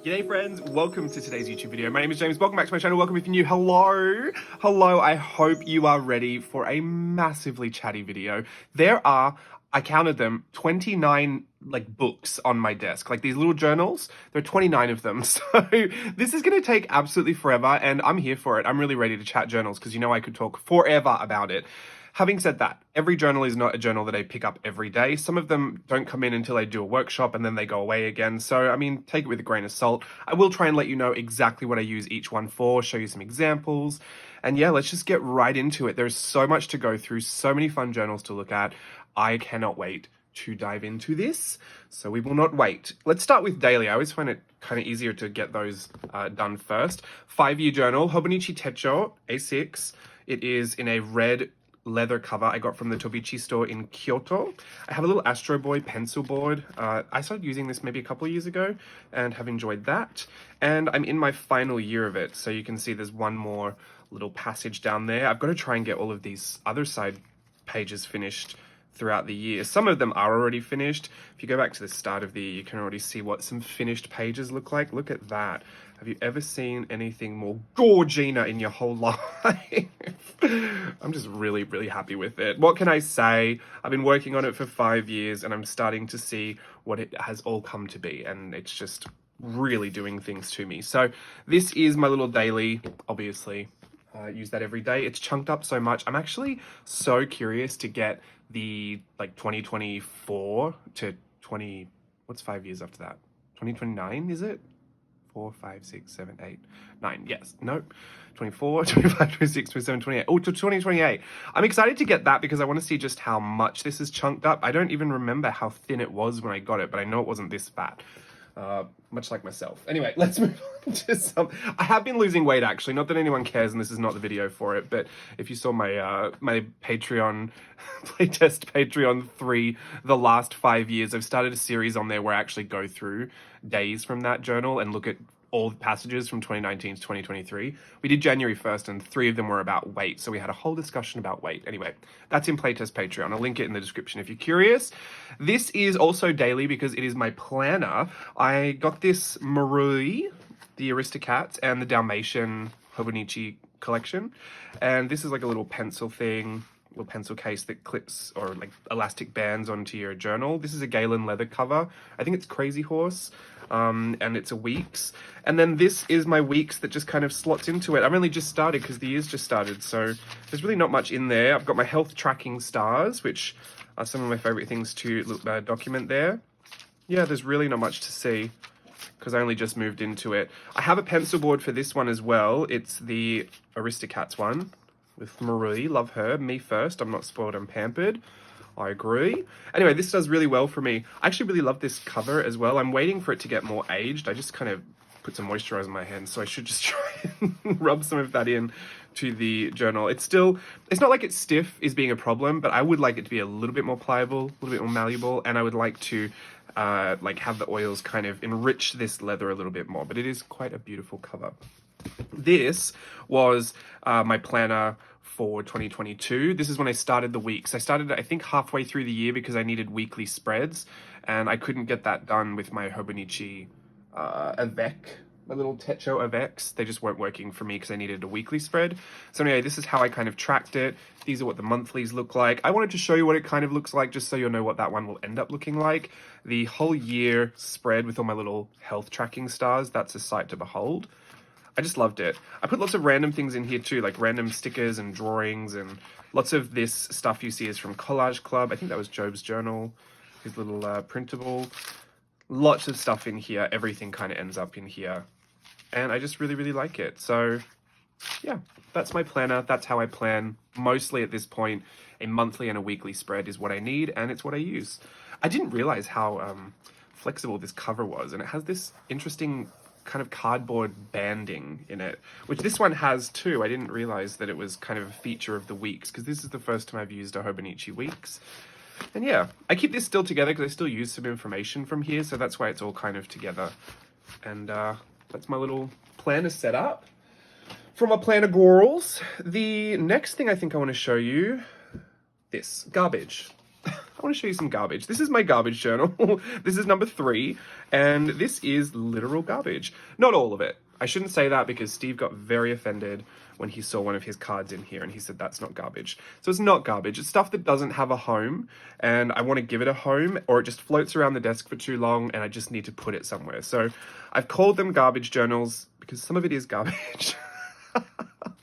G'day friends, welcome to today's YouTube video. My name is James, welcome back to my channel, welcome if you're new. Hello, I hope you are ready for a massively chatty video. There are, I counted them, 29 books on my desk, like these little journals. There are 29 of them, so this is going to take absolutely forever and I'm here for it. I'm really ready to chat journals because you know I could talk forever about it. Having said that, every journal is not a journal that I pick up every day. Some of them don't come in until I do a workshop and then they go away again. So, I mean, take it with a grain of salt. I will try and let you know exactly what I use each one for, show you some examples. And yeah, let's just get right into it. There's so much to go through, so many fun journals to look at. I cannot wait to dive into this. So we will not wait. Let's start with daily. I always find it kind of easier to get those done first. 5-year journal, Hobonichi Techo A6. It is in a red leather cover I got from the Tobichi store in Kyoto. I have a little Astro Boy pencil board. I started using this maybe a couple of years ago and have enjoyed that. And I'm in my final year of it. So you can see there's one more little passage down there. I've got to try and get all of these other side pages finished throughout the year. Some of them are already finished. If you go back to the start of the year, you can already see what some finished pages look like. Look at that. Have you ever seen anything more gorgina in your whole life? I'm just really, really happy with it. What can I say? I've been working on it for 5 years and I'm starting to see what it has all come to be. And it's just really doing things to me. So this is my little daily, obviously. Use that every day. It's chunked up so much. I'm actually so curious to get the 2024 to 20, what's 5 years after that? 2029, is it? 4, 5, 6, 7, 8, 9. Yes. Nope. 24, 25, 26, 27, 28. Oh, to 2028. I'm excited to get that because I want to see just how much this is chunked up. I don't even remember how thin it was when I got it, but I know it wasn't this fat. Much like myself. Anyway, let's move on to some. I have been losing weight actually, not that anyone cares and this is not the video for it, but if you saw my my Patreon, playtest Patreon 3, the last 5 years, I've started a series on there where I actually go through days from that journal and look at all the passages from 2019 to 2023. We did January 1st and 3 of them were about weight. So we had a whole discussion about weight. Anyway, that's in Playtest Patreon. I'll link it in the description if you're curious. This is also daily because it is my planner. I got this Marui, the Aristocats, and the Dalmatian Hobonichi collection. And this is like a little pencil thing, little pencil case that clips or like elastic bands onto your journal. This is a Galen leather cover. I think it's Crazy Horse. And it's a weeks. And then this is my weeks that just kind of slots into it. I've only just started because the year's just started, so there's really not much in there. I've got my health tracking stars, which are some of my favorite things to document there. Yeah, there's really not much to see because I only just moved into it. I have a pencil board for this one as well. It's the Aristocats one with Marie. Love her. Me first. I'm not spoiled, I'm pampered. I agree. Anyway, this does really well for me. I actually really love this cover as well. I'm waiting for it to get more aged. I just kind of put some moisturizer in my hands, so I should just try and rub some of that in to the journal. It's not like it's stiff is being a problem, but I would like it to be a little bit more pliable, a little bit more malleable, and I would like to have the oils kind of enrich this leather a little bit more, but it is quite a beautiful cover. This was my planner for 2022. This is when I started the weeks. I started, I think, halfway through the year because I needed weekly spreads, and I couldn't get that done with my Hobonichi Avec, my little Techo Avecs. They just weren't working for me because I needed a weekly spread. So anyway, this is how I kind of tracked it. These are what the monthlies look like. I wanted to show you what it kind of looks like just so you'll know what that one will end up looking like. The whole year spread with all my little health tracking stars, that's a sight to behold. I just loved it. I put lots of random things in here too, like random stickers and drawings, and lots of this stuff you see is from Collage Club. I think that was Job's journal, his little printable. Lots of stuff in here. Everything kind of ends up in here. And I just really, really like it. So yeah, that's my planner. That's how I plan. Mostly at this point, a monthly and a weekly spread is what I need, and it's what I use. I didn't realize how flexible this cover was, and it has this interesting kind of cardboard banding in it, which this one has too. I didn't realize that it was kind of a feature of the weeks because this is the first time I've used a Hobonichi weeks. And yeah, I keep this still together because I still use some information from here, so that's why it's all kind of together. And that's my little planner setup from my planner gorals. The next thing I think I want to show you, this garbage. I want to show you some garbage. This is my garbage journal. This is number 3, and this is literal garbage. Not all of it. I shouldn't say that because Steve got very offended when he saw one of his cards in here and he said that's not garbage. So it's not garbage. It's stuff that doesn't have a home, and I want to give it a home, or it just floats around the desk for too long and I just need to put it somewhere. So I've called them garbage journals because some of it is garbage.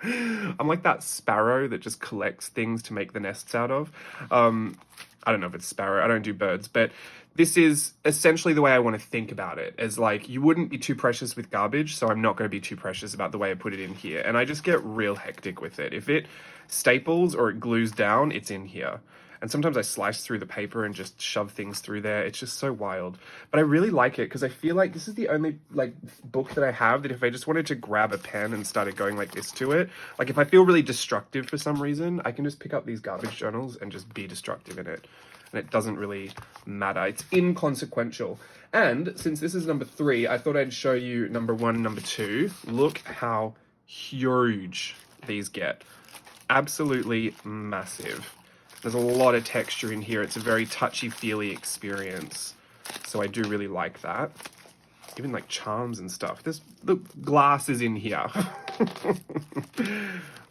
I'm like that sparrow that just collects things to make the nests out of. I don't know if it's sparrow. I don't do birds, but this is essentially the way I want to think about it, as like, you wouldn't be too precious with garbage, so I'm not going to be too precious about the way I put it in here. And I just get real hectic with it. If it staples or it glues down, it's in here. And sometimes I slice through the paper and just shove things through there. It's just so wild. But I really like it because I feel like this is the only like book that I have that if I just wanted to grab a pen and started going like this to it, like if I feel really destructive for some reason, I can just pick up these garbage journals and just be destructive in it. And it doesn't really matter. It's inconsequential. And since this is number 3, I thought I'd show you number 1 and number 2. Look how huge these get. Absolutely massive. There's a lot of texture in here. It's a very touchy-feely experience. So I do really like that. Even like charms and stuff. There's the glass is in here.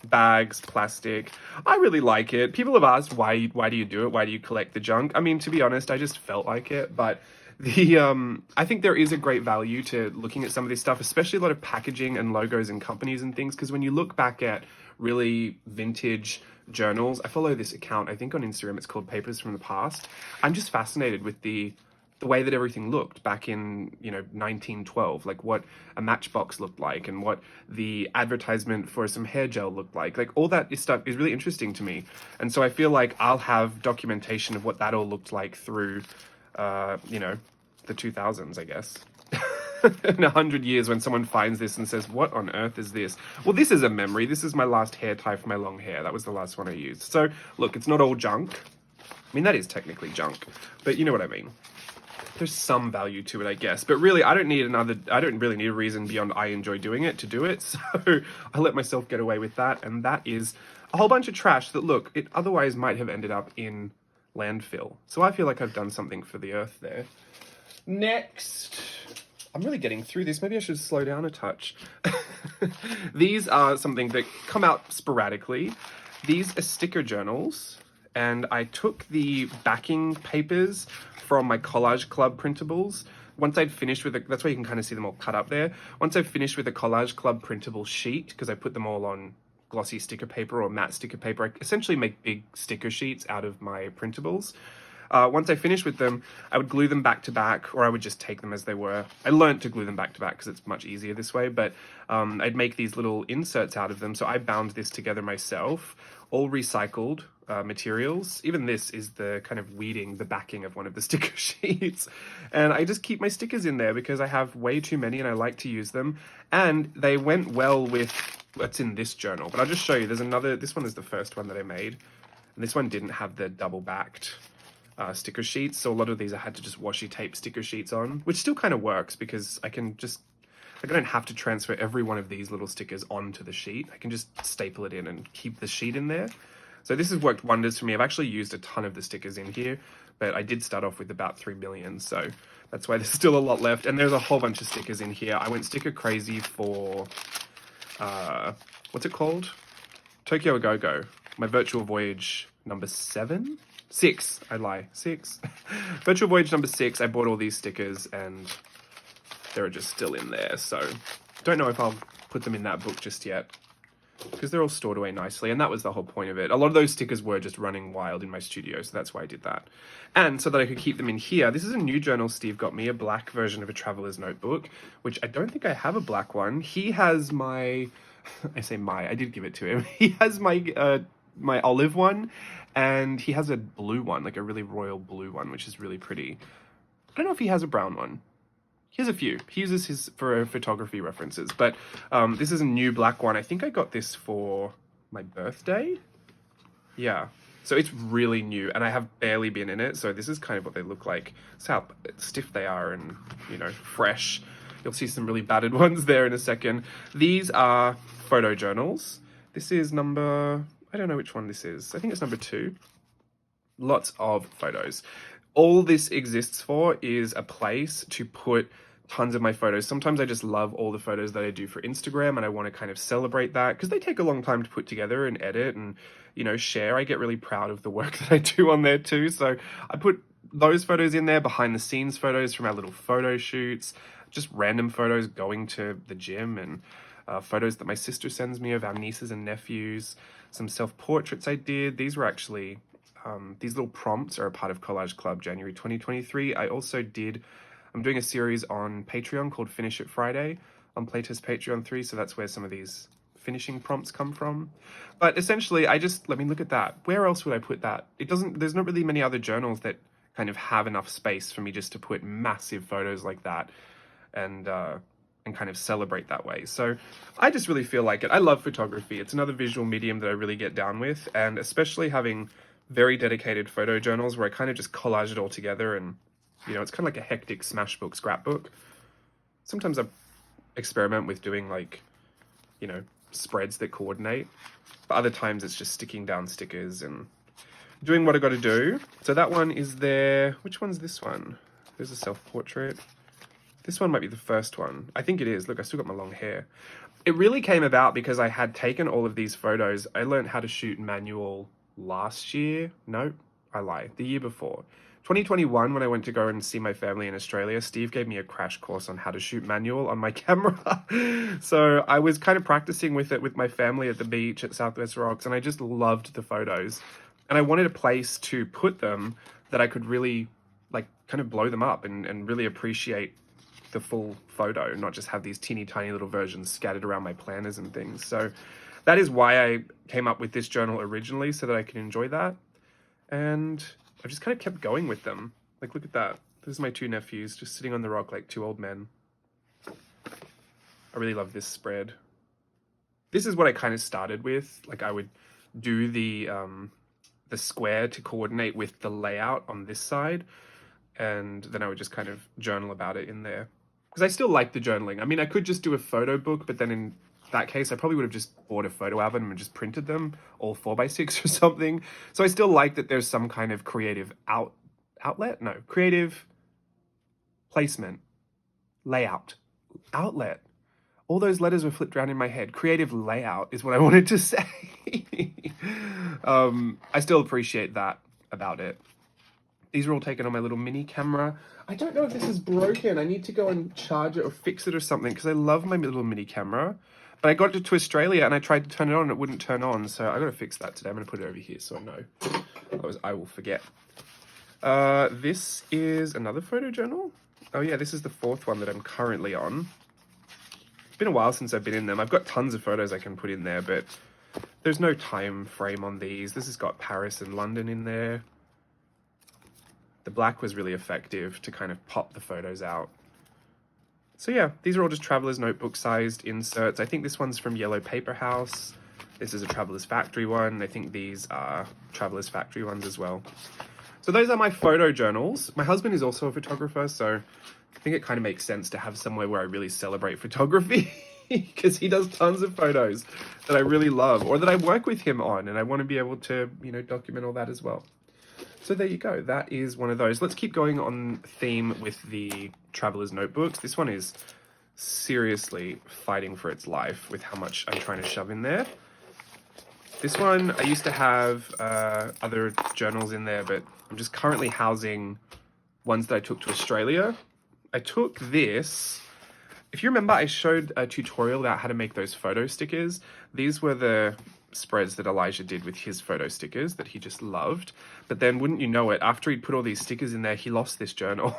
Bags, plastic. I really like it. People have asked, why do you do it? Why do you collect the junk? I mean, to be honest, I just felt like it. But I think there is a great value to looking at some of this stuff, especially a lot of packaging and logos and companies and things. Because when you look back at really vintage journals, I follow this account, I think on Instagram, it's called Papers from the Past. I'm just fascinated with the way that everything looked back in, 1912, like what a matchbox looked like and what the advertisement for some hair gel looked like. Like all that stuff is really interesting to me. And so I feel like I'll have documentation of what that all looked like through, the 2000s, I guess. In 100 years when someone finds this and says, what on earth is this? Well, this is a memory. This is my last hair tie for my long hair. That was the last one I used. So look, it's not all junk. I mean, that is technically junk, but you know what I mean. There's some value to it, I guess. But really, I don't really need a reason beyond I enjoy doing it to do it. So I let myself get away with that. And that is a whole bunch of trash that, look, it otherwise might have ended up in landfill. So I feel like I've done something for the earth there. Next, I'm really getting through this. Maybe I should slow down a touch. These are something that come out sporadically. These are sticker journals. And I took the backing papers from my Collage Club printables. Once I'd finished with that's why you can kind of see them all cut up there. Once I've finished with the Collage Club printable sheet, because I put them all on glossy sticker paper or matte sticker paper, I essentially make big sticker sheets out of my printables. Once I finished with them, I would glue them back to back, or I would just take them as they were. I learned to glue them back to back because it's much easier this way, but I'd make these little inserts out of them. So I bound this together myself, all recycled materials. Even this is the kind of weeding, the backing of one of the sticker sheets. And I just keep my stickers in there because I have way too many and I like to use them. And they went well with what's in this journal. But I'll just show you. There's another, this one is the first one that I made. And this one didn't have the double backed sticker sheets, so a lot of these I had to just washi tape sticker sheets on, which still kind of works because I can just, like, I don't have to transfer every one of these little stickers onto the sheet. I can just staple it in and keep the sheet in there. So this has worked wonders for me. I've actually used a ton of the stickers in here, but I did start off with about 3 million, so that's why there's still a lot left. And there's a whole bunch of stickers in here. I went sticker crazy for what's it called? Tokyo Go-Go, my virtual voyage number 7? 6, I lie, 6. Virtual Voyage number 6, I bought all these stickers and they're just still in there. So don't know if I'll put them in that book just yet because they're all stored away nicely. And that was the whole point of it. A lot of those stickers were just running wild in my studio. So that's why I did that. And so that I could keep them in here. This is a new journal Steve got me, a black version of a traveler's notebook, which I don't think I have a black one. He has my, I did give it to him. He has my olive one. And he has a blue one, like a really royal blue one, which is really pretty. I don't know if he has a brown one. He has a few. He uses his for photography references. But this is a new black one. I think I got this for my birthday. Yeah. So it's really new. And I have barely been in it. So this is kind of what they look like. It's how stiff they are and, fresh. You'll see some really battered ones there in a second. These are photo journals. This is number... I don't know which one this is. I think it's number 2. lots of photos. All this exists for is a place to put tons of my photos. Sometimes I just love all the photos that I do for Instagram, and I want to kind of celebrate that because they take a long time to put together and edit and, you know, share. I get really proud of the work that I do on there too. So I put those photos in there, behind the scenes photos from our little photo shoots, just random photos going to the gym, and photos that my sister sends me of our nieces and nephews, some self-portraits I did. These were actually, these little prompts are a part of Collage Club January 2023. I'm doing a series on Patreon called Finish It Friday on Playtest Patreon 3, so that's where some of these finishing prompts come from. But essentially, let me look at that. Where else would I put that? There's not really many other journals that kind of have enough space for me just to put massive photos like that and kind of celebrate that way. So I just really feel like it. I love photography. It's another visual medium that I really get down with, and especially having very dedicated photo journals where I kind of just collage it all together, and, you know, it's kind of like a hectic smashbook scrapbook. Sometimes I experiment with doing, like, you know, spreads that coordinate, but other times it's just sticking down stickers and doing what I got to do. So that one is there. Which one's this one? There's a self-portrait. This one might be the first one. I think it is. Look, I still got my long hair. It really came about because I had taken all of these photos. I learned how to shoot manual last year. No, I lie. The year before. 2021, when I went to go and see my family in Australia, Steve gave me a crash course on how to shoot manual on my camera. So I was kind of practicing with it with my family at the beach at Southwest Rocks, and I just loved the photos. And I wanted a place to put them that I could really, like, kind of blow them up and really appreciate the full photo, not just have these teeny tiny little versions scattered around my planners and things. So that is why I came up with this journal originally, so that I could enjoy that. And I've just kind of kept going with them. Like, look at that. Those are my two nephews just sitting on the rock like two old men. I really love this spread. This is what I kind of started with. Like, I would do the square to coordinate with the layout on this side, and then I would just kind of journal about it in there. Because I still like the journaling. I mean, I could just do a photo book, but then in that case, I probably would have just bought a photo album and just printed them all 4x6 or something. So I still like that there's some kind of creative outlet? No, creative placement, layout, outlet. All those letters were flipped around in my head. Creative layout is what I wanted to say. I still appreciate that about it. These are all taken on my little mini camera. I don't know if this is broken. I need to go and charge it or fix it or something, because I love my little mini camera. But I got it to Australia and I tried to turn it on and it wouldn't turn on. So I got to fix that today. I'm going to put it over here so I know. Otherwise I will forget. This is another photo journal. Oh yeah, this is the fourth one that I'm currently on. It's been a while since I've been in them. I've got tons of photos I can put in there, but there's no time frame on these. This has got Paris and London in there. The black was really effective to kind of pop the photos out. So yeah, these are all just Traveler's Notebook sized inserts. I think this one's from Yellow Paper House. This is a Traveler's Factory one. I think these are Traveler's Factory ones as well. So those are my photo journals. My husband is also a photographer, so I think it kind of makes sense to have somewhere where I really celebrate photography, because he does tons of photos that I really love, or that I work with him on, and I want to be able to, you know, document all that as well. So there you go. That is one of those. Let's keep going on theme with the Traveler's Notebooks. This one is seriously fighting for its life with how much I'm trying to shove in there. This one, I used to have other journals in there, but I'm just currently housing ones that I took to Australia. I took this. If you remember, I showed a tutorial about how to make those photo stickers. These were the spreads that Elijah did with his photo stickers that he just loved. But then, wouldn't you know it, after he'd put all these stickers in there, he lost this journal.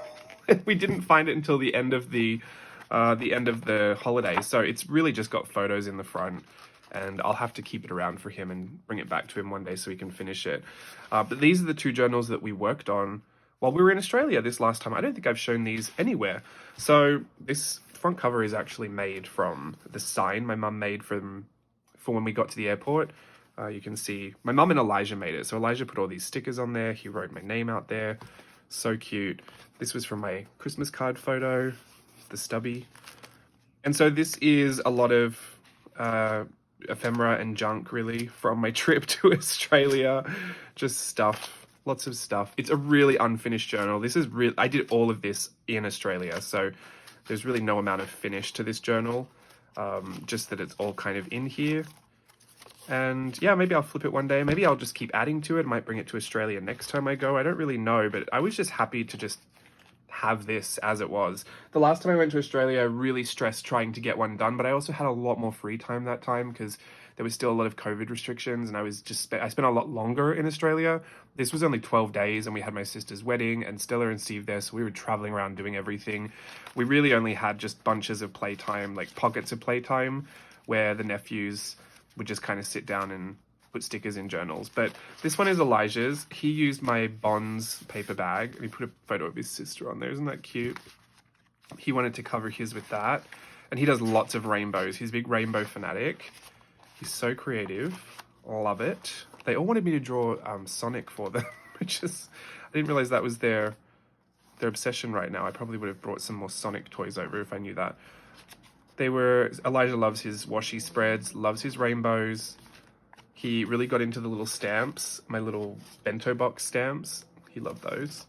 We didn't find it until the end of the holiday. So it's really just got photos in the front, and I'll have to keep it around for him and bring it back to him one day so he can finish it. But these are the two journals that we worked on while we were in Australia this last time. I don't think I've shown these anywhere. So this front cover is actually made from the sign my mum made for when we got to the airport. You can see my mum and Elijah made it. So Elijah put all these stickers on there. He wrote my name out there. So cute. This was from my Christmas card photo, the stubby. And so this is a lot of ephemera and junk, really, from my trip to Australia. Just stuff Lots of stuff. It's a really unfinished journal. This is real. I did all of this in Australia, so there's really no amount of finish to this journal. Just that it's all kind of in here. And yeah, maybe I'll flip it one day. Maybe I'll just keep adding to it. Might bring it to Australia next time I go. I don't really know, but I was just happy to just have this as it was. The last time I went to Australia, I really stressed trying to get one done, but I also had a lot more free time that time because there was still a lot of COVID restrictions, and I spent a lot longer in Australia. This was only 12 days, and we had my sister's wedding and Stella and Steve there, so we were traveling around doing everything. We really only had just bunches of playtime, like pockets of playtime, where the nephews would just kind of sit down and put stickers in journals. But this one is Elijah's. He used my Bonds paper bag, and he put a photo of his sister on there. Isn't that cute? He wanted to cover his with that, and he does lots of rainbows. He's a big rainbow fanatic. He's so creative. Love it. They all wanted me to draw Sonic for them, which is, I didn't realize that was their obsession right now. I probably would have brought some more Sonic toys over if I knew that. Elijah loves his washi spreads, loves his rainbows. He really got into the little stamps, my little bento box stamps. He loved those.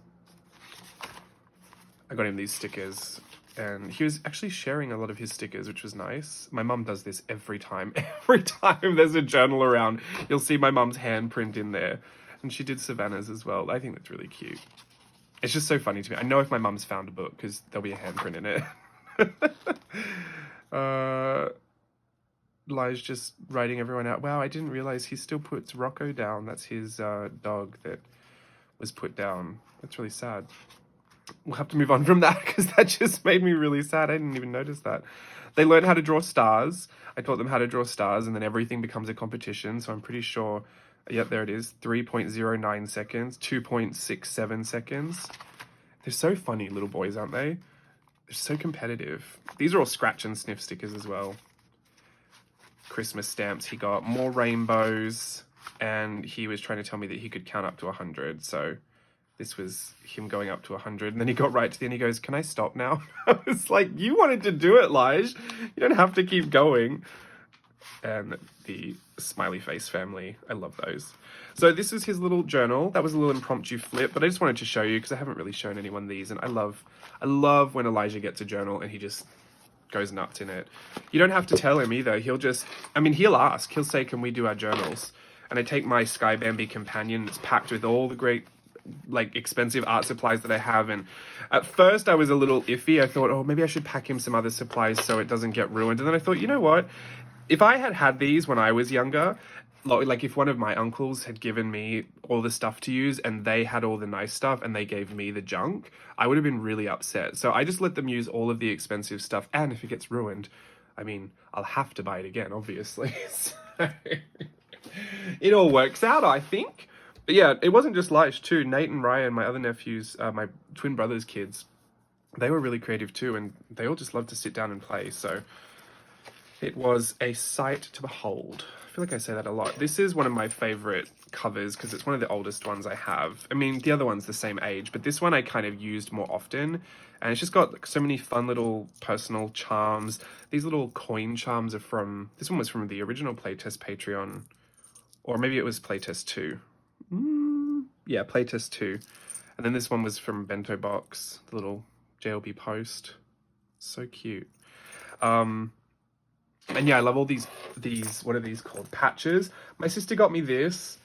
I got him these stickers, and he was actually sharing a lot of his stickers, which was nice. My mum does this every time. Every time there's a journal around, you'll see my mum's handprint in there. And she did Savannah's as well. I think that's really cute. It's just so funny to me. I know if my mum's found a book, because there'll be a handprint in it. Li's just writing everyone out. Wow, I didn't realize he still puts Rocco down. That's his dog that was put down. That's really sad. We'll have to move on from that because that just made me really sad. I didn't even notice that. They learned how to draw stars. I taught them how to draw stars, and then everything becomes a competition. So I'm pretty sure, yep, there it is. 3.09 seconds, 2.67 seconds. They're so funny, little boys, aren't they? They're so competitive. These are all scratch and sniff stickers as well. Christmas stamps he got, more rainbows, and he was trying to tell me that he could count up to 100, so this was him going up to 100, and then he got right to the end. He goes, "Can I stop now?" I was like, "You wanted to do it, Lige. You don't have to keep going." And the smiley face family, I love those. So this is his little journal. That was a little impromptu flip, but I just wanted to show you because I haven't really shown anyone these, and I love when Elijah gets a journal and he just goes nuts in it. You don't have to tell him either. He'll ask. He'll say, "Can we do our journals?" And I take my Sky Bambi companion. It's packed with all the great, like, expensive art supplies that I have. And at first I was a little iffy. I thought, oh, maybe I should pack him some other supplies so it doesn't get ruined. And then I thought, you know what? If I had these when I was younger, like if one of my uncles had given me all the stuff to use and they had all the nice stuff and they gave me the junk, I would have been really upset. So I just let them use all of the expensive stuff. And if it gets ruined, I mean, I'll have to buy it again, obviously. So it all works out, I think. But yeah, it wasn't just Lige too. Nate and Ryan, my other nephews, my twin brother's kids, they were really creative too, and they all just loved to sit down and play. So it was a sight to behold. I feel like I say that a lot. This is one of my favorite covers because it's one of the oldest ones I have. I mean, the other one's the same age, but this one I kind of used more often. And it's just got like so many fun little personal charms. These little coin charms are from, this one was from the original Playtest Patreon, or maybe it was Playtest 2. Yeah, Playtest 2. And then this one was from Bento Box, the little JLB post. So cute. And yeah, I love all these, what are these called? Patches. My sister got me this,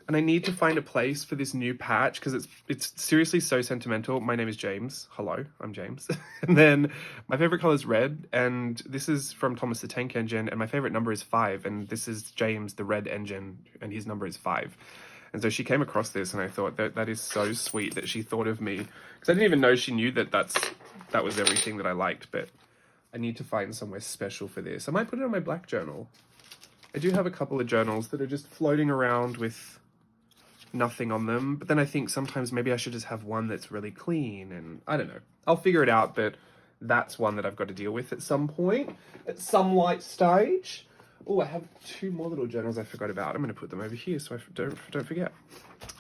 and I need to find a place for this new patch because it's seriously so sentimental. My name is James. Hello, I'm James. And then my favorite color is red, and this is from Thomas the Tank Engine, and my favorite number is 5, and this is James the Red Engine, and his number is 5. And so she came across this, and I thought that is so sweet that she thought of me, because I didn't even know she knew that that was everything that I liked. But I need to find somewhere special for this. I might put it on my black journal. I do have a couple of journals that are just floating around with nothing on them, but then I think sometimes maybe I should just have one that's really clean, and I don't know. I'll figure it out, but that's one that I've got to deal with at some point, at some light stage. Oh, I have 2 more little journals I forgot about. I'm going to put them over here so I don't forget.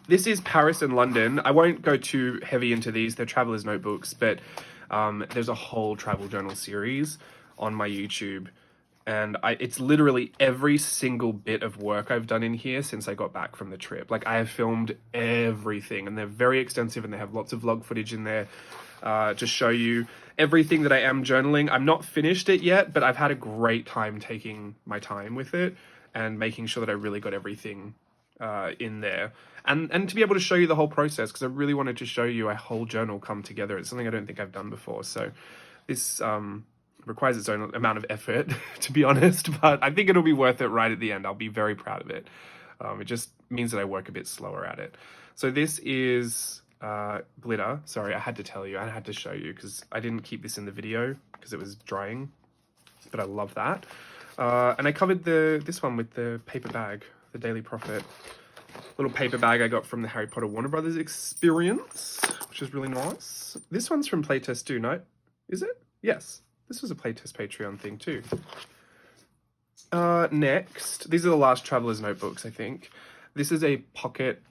This is Paris and London. I won't go too heavy into these. They're traveler's notebooks, but there's a whole travel journal series on my YouTube. And it's literally every single bit of work I've done in here since I got back from the trip. Like, I have filmed everything, and they're very extensive, and they have lots of vlog footage in there to show you everything that I am journaling. I'm not finished it yet, but I've had a great time taking my time with it and making sure that I really got everything in there. And to be able to show you the whole process, because I really wanted to show you a whole journal come together. It's something I don't think I've done before. So this requires its own amount of effort, to be honest, but I think it'll be worth it right at the end. I'll be very proud of it. It just means that I work a bit slower at it. So this is glitter. Sorry, I had to tell you, I had to show you, because I didn't keep this in the video because it was drying, but I love that. And I covered this one with the paper bag, the Daily Prophet. Little paper bag I got from the Harry Potter Warner Brothers experience, which is really nice. This one's from Playtest too, no? Is it? Yes. This was a Playtest Patreon thing too. Next, these are the last Traveler's Notebooks, I think. This is a pocket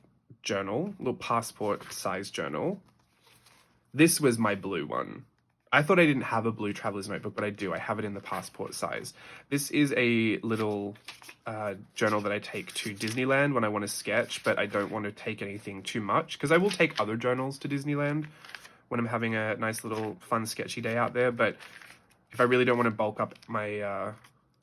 journal, little passport size journal. This was my blue one. I thought I didn't have a blue Traveler's Notebook, but I do. I have it in the passport size. This is a little journal that I take to Disneyland when I want to sketch, but I don't want to take anything too much, because I will take other journals to Disneyland when I'm having a nice little fun sketchy day out there. But if I really don't want to bulk up my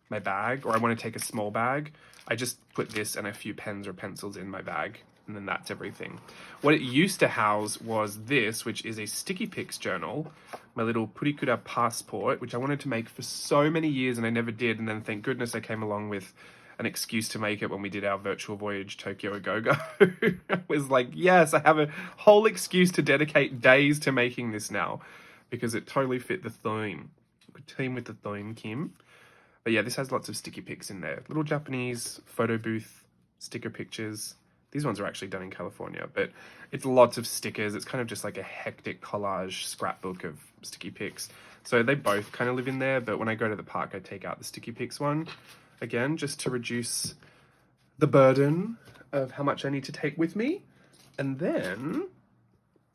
my bag, or I want to take a small bag, I just put this and a few pens or pencils in my bag, and then that's everything. What it used to house was this, which is a sticky pics journal, my little Purikura passport, which I wanted to make for so many years and I never did, and then thank goodness I came along with an excuse to make it when we did our virtual voyage Tokyo Go-Go. I was like, yes, I have a whole excuse to dedicate days to making this now, because it totally fit the theme. Good team with the theme, Kim. But yeah, this has lots of sticky pics in there. Little Japanese photo booth sticker pictures. These ones are actually done in California, but it's lots of stickers. It's kind of just like a hectic collage scrapbook of sticky pics. So they both kind of live in there, but when I go to the park, I take out the sticky pics one, again, just to reduce the burden of how much I need to take with me. And then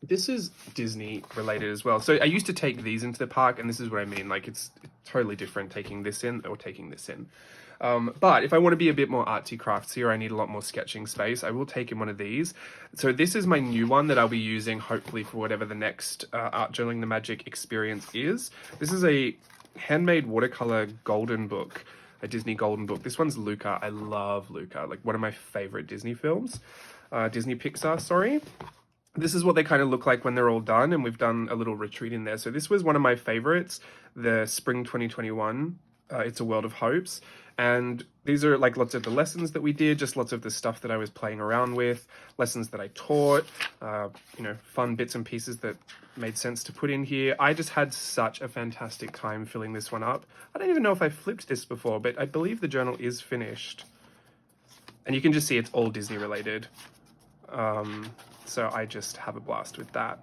this is Disney related as well. So I used to take these into the park, and this is what I mean. Like, it's totally different taking this in or taking this in. But if I want to be a bit more artsy craftsy, or I need a lot more sketching space, I will take in one of these. So this is my new one that I'll be using hopefully for whatever the next Art Journaling the Magic experience is. This is a handmade watercolor golden book, a Disney golden book. This one's Luca. I love Luca, like one of my favorite Disney films, Disney Pixar, sorry. This is what they kind of look like when they're all done, and we've done a little retreat in there. So this was one of my favorites, the Spring 2021, It's a World of Hopes. And these are like lots of the lessons that we did, just lots of the stuff that I was playing around with, lessons that I taught, you know, fun bits and pieces that made sense to put in here. I just had such a fantastic time filling this one up. I don't even know if I flipped this before, but I believe the journal is finished. And you can just see it's all Disney related. So I just have a blast with that.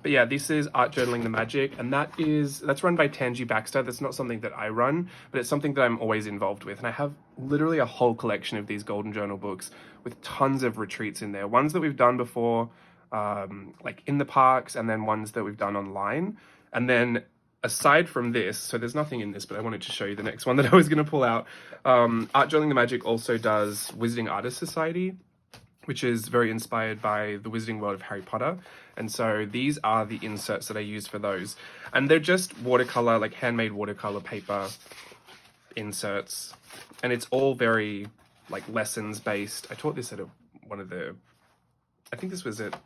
But yeah, this is Art Journaling the Magic, and that's run by Tangi Baxter. That's not something that I run, but it's something that I'm always involved with. And I have literally a whole collection of these golden journal books with tons of retreats in there. Ones that we've done before, like in the parks, and then ones that we've done online. And then aside from this, so there's nothing in this, but I wanted to show you the next one that I was going to pull out. Art Journaling the Magic also does Wizarding Artists Society, which is very inspired by the Wizarding World of Harry Potter. And so these are the inserts that I use for those. And they're just watercolor, like handmade watercolor paper inserts. And it's all very like lessons based. I taught this at one of the, I think this was at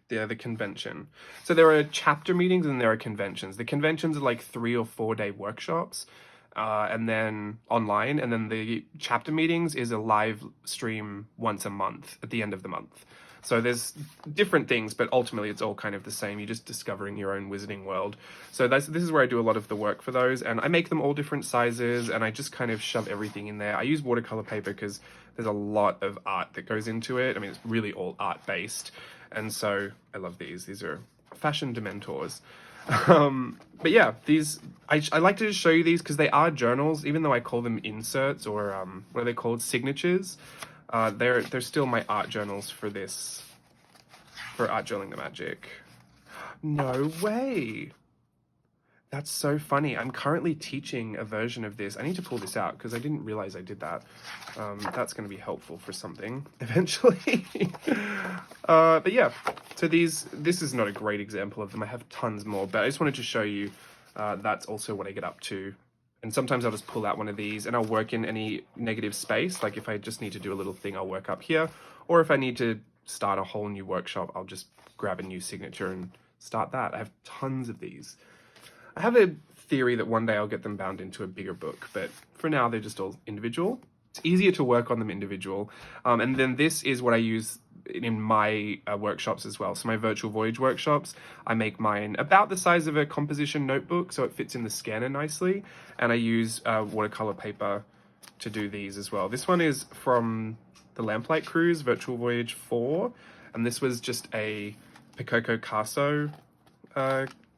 the convention. So there are chapter meetings and there are conventions. The conventions are like 3 or 4 day workshops. And then online, and then the chapter meetings is a live stream once a month at the end of the month. So there's different things, but ultimately it's all kind of the same. You're just discovering your own wizarding world. So this is where I do a lot of the work for those, and I make them all different sizes, and I just kind of shove everything in there. I use watercolor paper because there's a lot of art that goes into it. I mean, it's really all art based, and so I love these. These are fashion dementors. But yeah, these I like to just show you these because they are journals, even though I call them inserts, or what are they called, signatures. They're still my art journals for Art Journaling the Magic. No way. That's so funny. I'm currently teaching a version of this. I need to pull this out because I didn't realize I did that. That's going to be helpful for something eventually. But yeah, so this is not a great example of them. I have tons more, but I just wanted to show you that's also what I get up to. And sometimes I'll just pull out one of these and I'll work in any negative space. Like if I just need to do a little thing, I'll work up here. Or if I need to start a whole new workshop, I'll just grab a new signature and start that. I have tons of these. I have a theory that one day I'll get them bound into a bigger book, but for now they're just all individual. It's easier to work on them individual. And then this is what I use in my workshops as well. So my virtual voyage workshops, I make mine about the size of a composition notebook, so it fits in the scanner nicely. And I use watercolor paper to do these as well. This one is from the Lamplight Cruise, Virtual Voyage 4. And this was just a Picoco Casso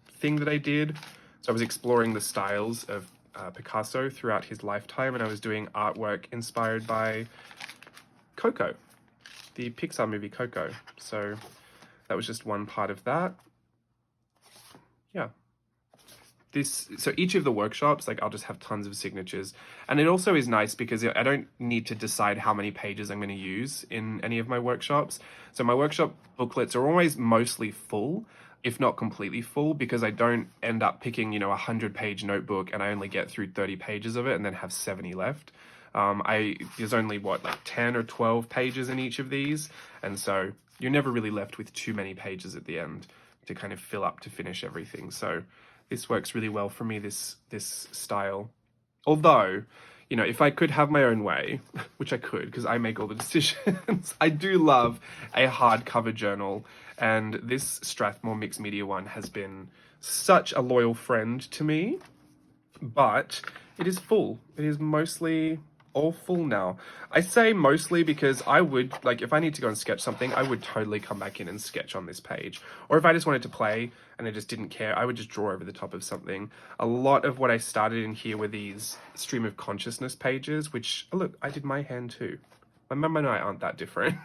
thing that I did. So I was exploring the styles of Picasso throughout his lifetime, and I was doing artwork inspired by Coco, the Pixar movie Coco. So that was just one part of that. Yeah. So each of the workshops, like I'll just have tons of signatures. And it also is nice because I don't need to decide how many pages I'm going to use in any of my workshops. So my workshop booklets are always mostly full, if not completely full, because I don't end up picking, you know, a 100-page notebook and I only get through 30 pages of it and then have 70 left. There's only what, like 10 or 12 pages in each of these. And so you're never really left with too many pages at the end to kind of fill up to finish everything. So this works really well for me, this style. Although, you know, if I could have my own way, which I could because I make all the decisions, I do love a hardcover journal. And this Strathmore Mixed Media one has been such a loyal friend to me, but it is full. It is mostly all full now. I say mostly because I would, like, if I need to go and sketch something, I would totally come back in and sketch on this page. Or if I just wanted to play and I just didn't care, I would just draw over the top of something. A lot of what I started in here were these stream of consciousness pages, which, oh, look, I did my hand too. My mum and I aren't that different.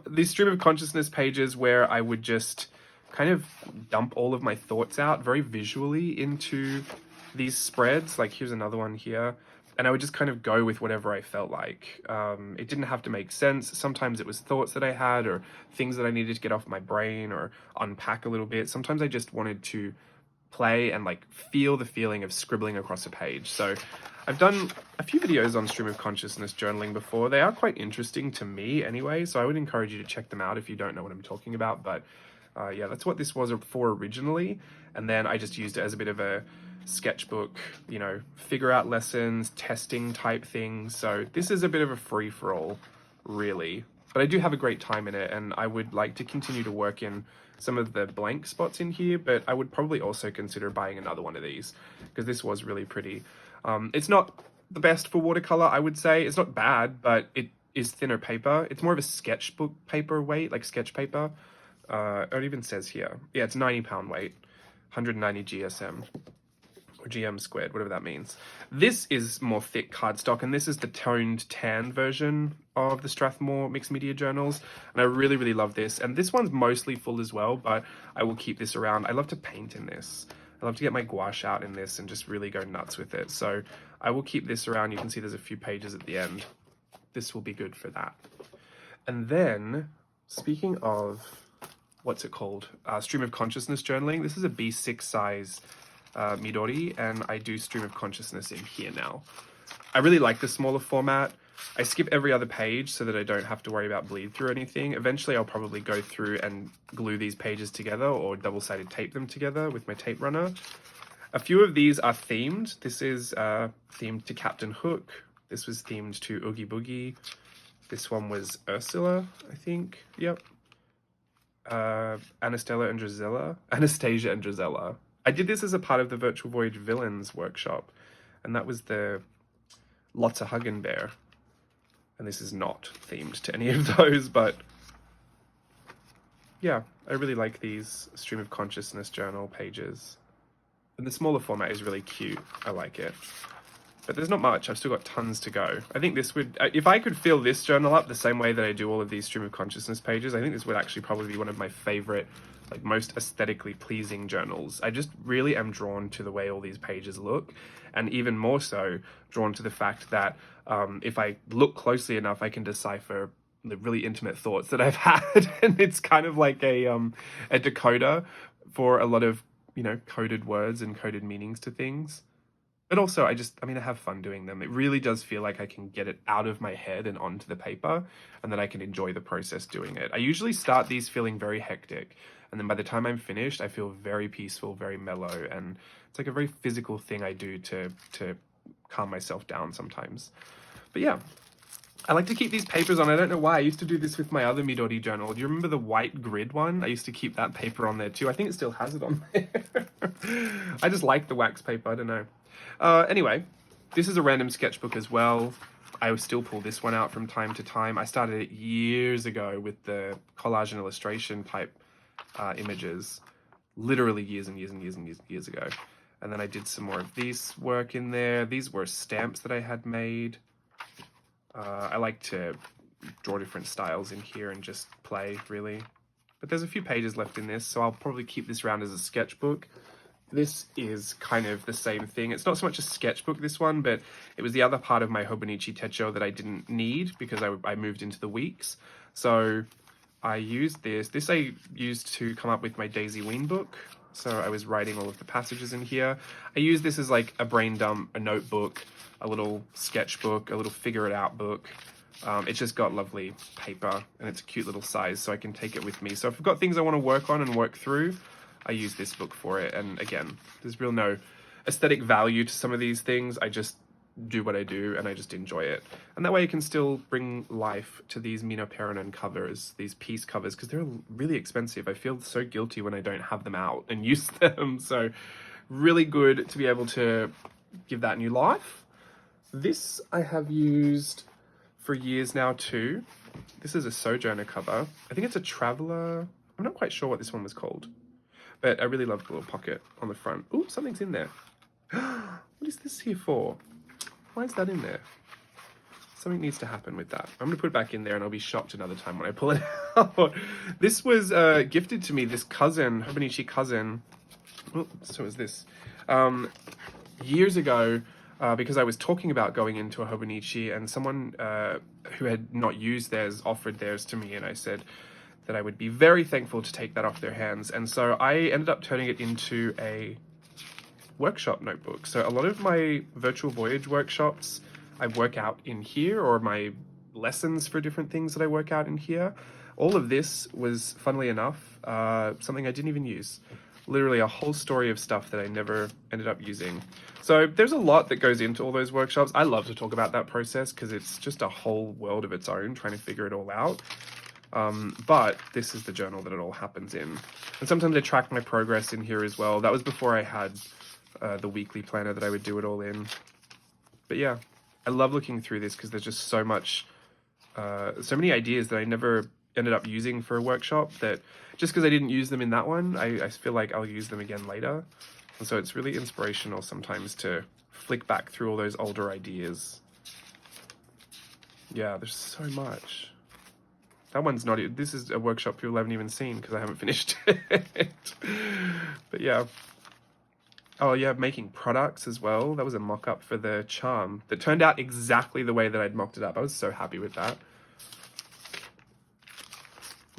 These stream of consciousness pages where I would just kind of dump all of my thoughts out very visually into these spreads. Like here's another one here. And I would just kind of go with whatever I felt like. It didn't have to make sense. Sometimes it was thoughts that I had or things that I needed to get off my brain or unpack a little bit. Sometimes I just wanted to play and like feel the feeling of scribbling across a page. So I've done a few videos on stream of consciousness journaling before. They are quite interesting to me anyway, so I would encourage you to check them out if you don't know what I'm talking about. But yeah, that's what this was for originally. And then I just used it as a bit of a sketchbook, you know, figure out lessons, testing type things. So this is a bit of a free-for-all, really. But I do have a great time in it, and I would like to continue to work in some of the blank spots in here, but I would probably also consider buying another one of these because this was really pretty. It's not the best for watercolor, I would say. It's not bad, but it is thinner paper. It's more of a sketchbook paper weight, like sketch paper. It even says here. Yeah, it's 90-pound weight, 190 GSM. Or GM squared, whatever that means. This is more thick cardstock, and this is the toned tan version of the Strathmore Mixed Media Journals, and I really, really love this. And this one's mostly full as well, but I will keep this around. I love to paint in this. I love to get my gouache out in this and just really go nuts with it. So I will keep this around. You can see there's a few pages at the end. This will be good for that. And then, speaking of, what's it called? Stream of consciousness journaling. This is a B6 size Midori, and I do stream of consciousness in here now. I really like the smaller format. I skip every other page so that I don't have to worry about bleed through anything. Eventually I'll probably go through and glue these pages together or double-sided tape them together with my tape runner. A few of these are themed. This is themed to Captain Hook. This was themed to Oogie Boogie. This one was Ursula, I think. Yep. Anastasia and Drizella. I did this as a part of the Virtual Voyage Villains workshop, and that was the Lotta Huggin Bear. And this is not themed to any of those, but yeah, I really like these stream of consciousness journal pages. And the smaller format is really cute. I like it. But there's not much. I've still got tons to go. I think this would, if I could fill this journal up the same way that I do all of these stream of consciousness pages, I think this would actually probably be one of my favorite, like most aesthetically pleasing journals. I just really am drawn to the way all these pages look, and even more so drawn to the fact that if I look closely enough, I can decipher the really intimate thoughts that I've had, and it's kind of like a decoder for a lot of, you know, coded words and coded meanings to things. But also, I mean, I have fun doing them. It really does feel like I can get it out of my head and onto the paper, and that I can enjoy the process doing it. I usually start these feeling very hectic, and then by the time I'm finished, I feel very peaceful, very mellow, and it's like a very physical thing I do to calm myself down sometimes. But yeah, I like to keep these papers on. I don't know why. I used to do this with my other Midori journal. Do you remember the white grid one? I used to keep that paper on there too. I think it still has it on there. I just like the wax paper. I don't know. Anyway, this is a random sketchbook as well. I still pull this one out from time to time. I started it years ago with the collage and illustration type images, literally years and years and years and years ago. And then I did some more of this work in there. These were stamps that I had made. I like to draw different styles in here and just play, really. But there's a few pages left in this, so I'll probably keep this around as a sketchbook. This is kind of the same thing. It's not so much a sketchbook, this one, but it was the other part of my Hobonichi Techo that I didn't need because I moved into the weeks. So I used this. This I used to come up with my Daisy Ween book. So I was writing all of the passages in here. I use this as like a brain dump, a notebook, a little sketchbook, a little figure it out book. It's just got lovely paper and it's a cute little size, so I can take it with me. So if I've got things I want to work on and work through, I use this book for it. And again, there's real no aesthetic value to some of these things. I just do what I do and I just enjoy it. And that way I can still bring life to these Mino Peronen covers, these piece covers, because they're really expensive. I feel so guilty when I don't have them out and use them. So really good to be able to give that new life. This I have used for years now too. This is a Sojourner cover. I think it's a Traveler. I'm not quite sure what this one was called, but I really love the little pocket on the front. Ooh, something's in there. What is this here for? Why is that in there? Something needs to happen with that. I'm going to put it back in there and I'll be shocked another time when I pull it out. This was gifted to me, this cousin, Hobonichi cousin. Oh, so is this. Years ago, because I was talking about going into a Hobonichi, and someone who had not used theirs offered theirs to me, and I said that I would be very thankful to take that off their hands. And so I ended up turning it into a workshop notebook. So a lot of my virtual voyage workshops I work out in here, or my lessons for different things that I work out in here. All of this was, funnily enough, something I didn't even use. Literally a whole story of stuff that I never ended up using. So there's a lot that goes into all those workshops. I love to talk about that process because it's just a whole world of its own, trying to figure it all out. But this is the journal that it all happens in. And sometimes I track my progress in here as well. That was before I had the weekly planner that I would do it all in. But yeah, I love looking through this because there's just so much, so many ideas that I never ended up using for a workshop, that just because I didn't use them in that one, I feel like I'll use them again later. And so it's really inspirational sometimes to flick back through all those older ideas. Yeah, there's so much. That one's not, this is a workshop people haven't even seen because I haven't finished it. But yeah. Oh yeah, making products as well. That was a mock-up for the charm that turned out exactly the way that I'd mocked it up. I was so happy with that.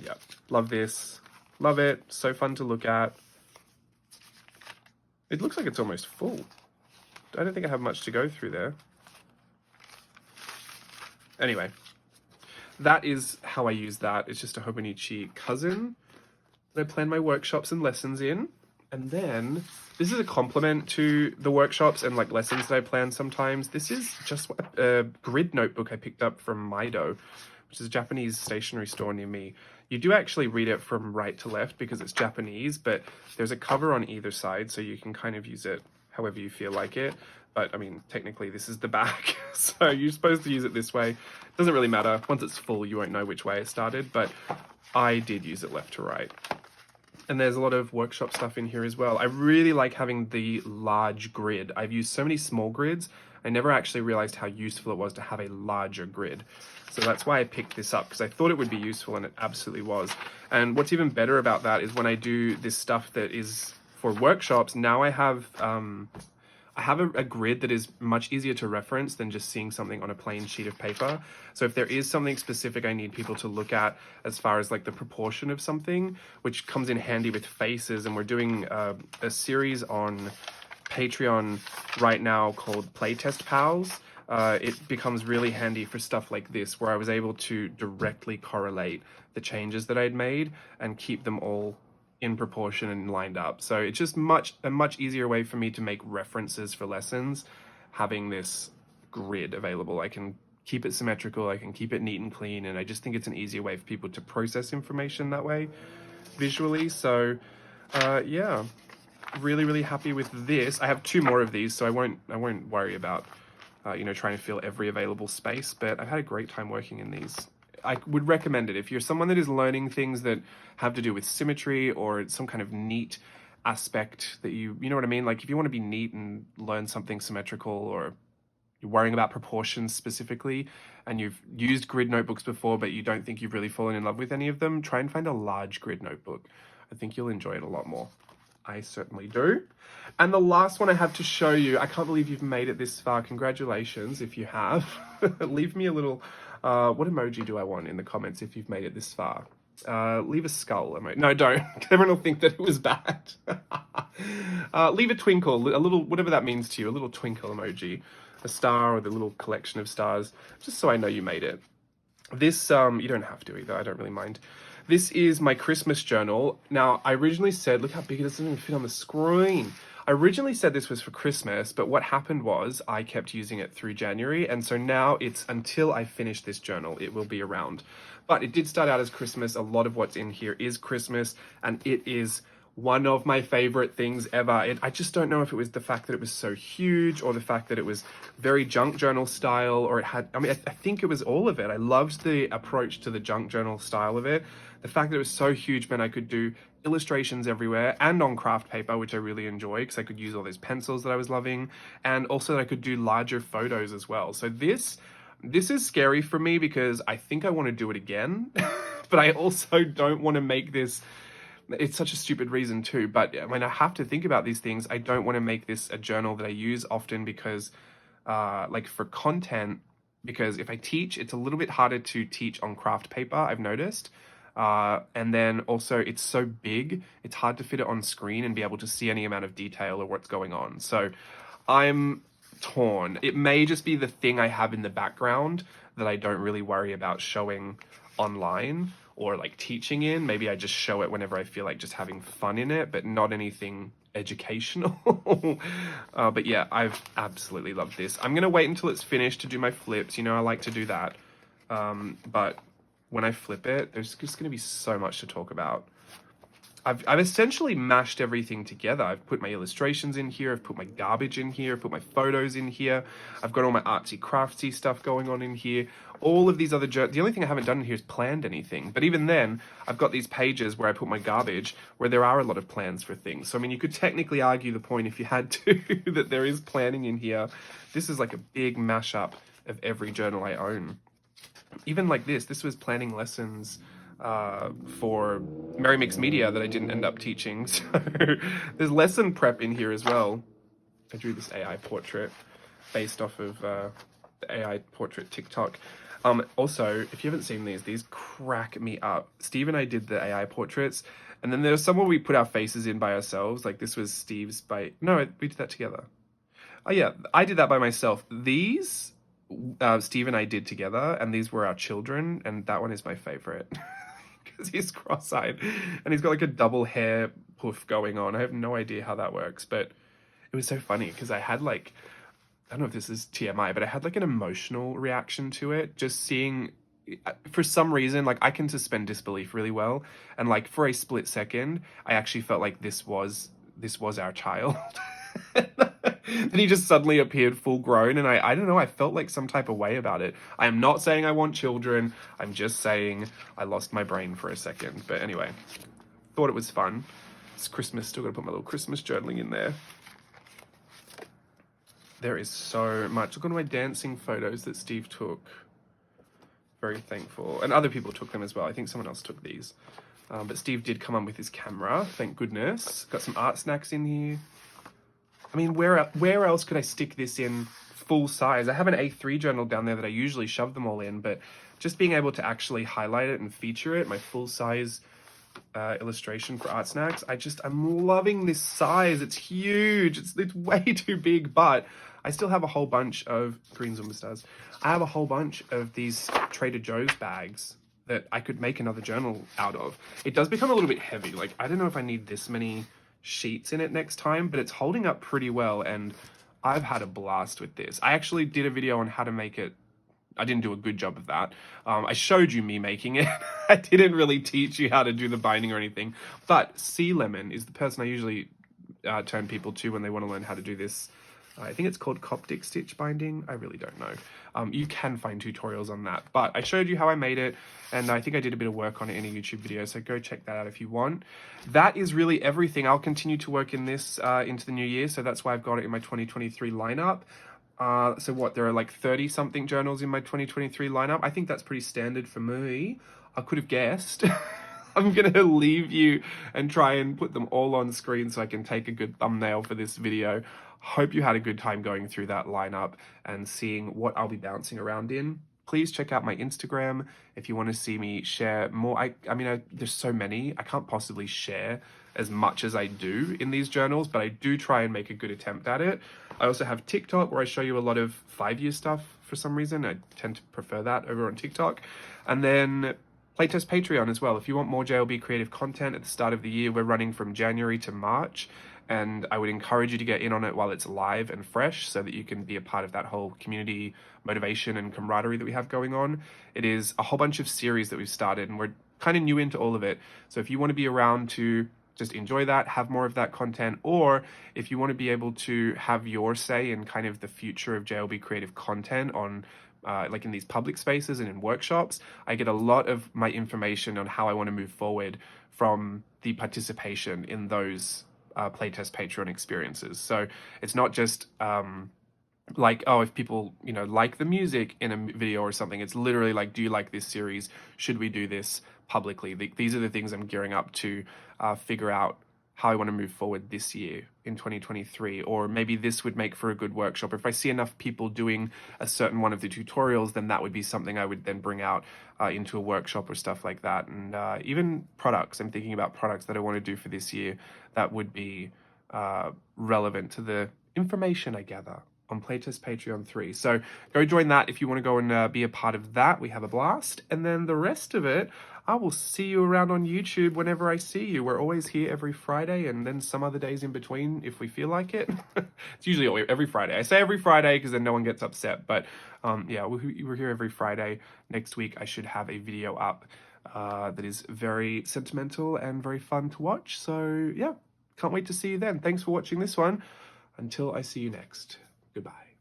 Yeah, love this. Love it. So fun to look at. It looks like it's almost full. I don't think I have much to go through there. Anyway, that is how I use that. It's just a Hobonichi cousin that I plan my workshops and lessons in. And then this is a complement to the workshops and like lessons that I plan sometimes. This is just a grid notebook I picked up from Maido, which is a Japanese stationery store near me. You do actually read it from right to left because it's Japanese, but there's a cover on either side, so you can kind of use it however you feel like it. But I mean, technically this is the back, so you're supposed to use it this way. It doesn't really matter. Once it's full, you won't know which way it started, but I did use it left to right. And there's a lot of workshop stuff in here as well. I really like having the large grid. I've used so many small grids. I never actually realized how useful it was to have a larger grid. So that's why I picked this up, because I thought it would be useful, and it absolutely was. And what's even better about that is when I do this stuff that is for workshops, now I have a grid that is much easier to reference than just seeing something on a plain sheet of paper. So if there is something specific I need people to look at as far as like the proportion of something, which comes in handy with faces, and we're doing a series on Patreon right now called Playtest Pals. It becomes really handy for stuff like this, where I was able to directly correlate the changes that I'd made and keep them all in proportion and lined up. So it's just a much easier way for me to make references for lessons, having this grid available. I can keep it symmetrical, I can keep it neat and clean, and I just think it's an easier way for people to process information that way visually. So yeah, really happy with this. I have 2 more of these, so I won't worry about trying to fill every available space, but I've had a great time working in these. I would recommend it if you're someone that is learning things that have to do with symmetry or some kind of neat aspect that you know what I mean? Like if you want to be neat and learn something symmetrical, or you're worrying about proportions specifically, and you've used grid notebooks before, but you don't think you've really fallen in love with any of them, try and find a large grid notebook. I think you'll enjoy it a lot more. I certainly do. And the last one I have to show you, I can't believe you've made it this far. Congratulations if you have. Leave me a little, what emoji do I want in the comments if you've made it this far? Leave a skull emoji. No, don't. Everyone will think that it was bad. Leave a twinkle, a little, whatever that means to you, a little twinkle emoji, a star or the little collection of stars, just so I know you made it. This, you don't have to either, I don't really mind. This is my Christmas journal. Now, I originally said, look how big it is, it doesn't even fit on the screen. I originally said this was for Christmas, but what happened was I kept using it through January, and so now it's until I finish this journal, it will be around. But it did start out as Christmas. A lot of what's in here is Christmas, and it is one of my favorite things ever. I just don't know if it was the fact that it was so huge, or the fact that it was very junk journal style, or it had, I think it was all of it. I loved the approach to the junk journal style of it. The fact that it was so huge meant I could do illustrations everywhere and on craft paper, which I really enjoy because I could use all those pencils that I was loving, and also that I could do larger photos as well. So this is scary for me because I think I want to do it again, but I also don't want to make this, it's such a stupid reason too, but when I have to think about these things, I don't want to make this a journal that I use often because like for content, because if I teach, it's a little bit harder to teach on craft paper, I've noticed. And then also it's so big, it's hard to fit it on screen and be able to see any amount of detail or what's going on. So I'm torn. It may just be the thing I have in the background that I don't really worry about showing online or like teaching in. Maybe I just show it whenever I feel like just having fun in it, but not anything educational. But yeah, I've absolutely loved this. I'm gonna wait until it's finished to do my flips. I like to do that. But when I flip it, there's just going to be so much to talk about. I've essentially mashed everything together. I've put my illustrations in here, I've put my garbage in here, I've put my photos in here, I've got all my artsy craftsy stuff going on in here. All of these other the only thing I haven't done in here is planned anything. But even then, I've got these pages where I put my garbage, where there are a lot of plans for things. So I mean, you could technically argue the point if you had to, that there is planning in here. This is like a big mashup of every journal I own. Even like this was planning lessons for Merry Mix Media that I didn't end up teaching. So there's lesson prep in here as well. I drew this AI portrait based off of the AI portrait TikTok. Also, if you haven't seen these crack me up. Steve and I did the AI portraits, and then there's some where we put our faces in by ourselves. Like this was Steve's no, we did that together. Oh yeah, I did that by myself. These Steve and I did together, and these were our children, and that one is my favorite because he's cross-eyed and he's got like a double hair poof going on. I have no idea how that works, but it was so funny because I had like, I don't know if this is TMI, but I had like an emotional reaction to it, just seeing, for some reason, like I can suspend disbelief really well, and like for a split second I actually felt like this was our child. Then he just suddenly appeared full grown, and I don't know, I felt like some type of way about it. I am not saying I want children, I'm just saying I lost my brain for a second. But anyway, thought it was fun. It's Christmas, still got to put my little Christmas journaling in there. There is so much. Look at my dancing photos that Steve took. Very thankful. And other people took them as well. I think someone else took these. But Steve did come on with his camera, thank goodness. Got some art snacks in here. I mean, where else could I stick this in full size? I have an A3 journal down there that I usually shove them all in, but just being able to actually highlight it and feature it, my full size illustration for art snacks, I'm loving this size. It's huge. It's way too big, but I still have a whole bunch of green Zumba stars. I have a whole bunch of these Trader Joe's bags that I could make another journal out of. It does become a little bit heavy. Like, I don't know if I need this many sheets in it next time, but it's holding up pretty well, and I've had a blast with this. I actually did a video on how to make it. I didn't do a good job of that. I showed you me making it. I didn't really teach you how to do the binding or anything, but Sea Lemon is the person I usually turn people to when they want to learn how to do this. I think it's called Coptic stitch binding. I really don't know. You can find tutorials on that, but I showed you how I made it, and I think I did a bit of work on it in a YouTube video, so go check that out if you want. That is really everything. I'll continue to work in this into the new year, so that's why I've got it in my 2023 lineup. So what, there are like 30 something journals in my 2023 lineup. I think that's pretty standard for me. I could have guessed. I'm gonna leave you and try and put them all on screen so I can take a good thumbnail for this video. Hope you had a good time going through that lineup and seeing what I'll be bouncing around in. Please check out my Instagram if you want to see me share more. I mean, there's so many. I can't possibly share as much as I do in these journals, but I do try and make a good attempt at it. I also have TikTok where I show you a lot of 5-year stuff for some reason. I tend to prefer that over on TikTok. And then Playtest Patreon as well. If you want more JLB creative content at the start of the year, we're running from January to March. And I would encourage you to get in on it while it's live and fresh so that you can be a part of that whole community motivation and camaraderie that we have going on. It is a whole bunch of series that we've started, and we're kind of new into all of it. So if you want to be around to just enjoy that, have more of that content, or if you want to be able to have your say in kind of the future of JLB creative content on like in these public spaces and in workshops, I get a lot of my information on how I want to move forward from the participation in those Playtest Patreon experiences. So it's not just like, oh, if people, you know, like the music in a video or something, it's literally like, do you like this series? Should we do this publicly? These are the things I'm gearing up to figure out how I want to move forward this year in 2023, or maybe this would make for a good workshop. If I see enough people doing a certain one of the tutorials, then that would be something I would then bring out into a workshop or stuff like that. And even products, I'm thinking about products that I want to do for this year that would be relevant to the information I gather on Playtest Patreon 3. So go join that if you want to go and be a part of that. We have a blast. And then the rest of it, I will see you around on YouTube whenever I see you. We're always here every Friday, and then some other days in between if we feel like it. It's usually every Friday. I say every Friday because then no one gets upset. But yeah, we're here every Friday. Next week I should have a video up that is very sentimental and very fun to watch. So yeah, can't wait to see you then. Thanks for watching this one. Until I see you next. Goodbye.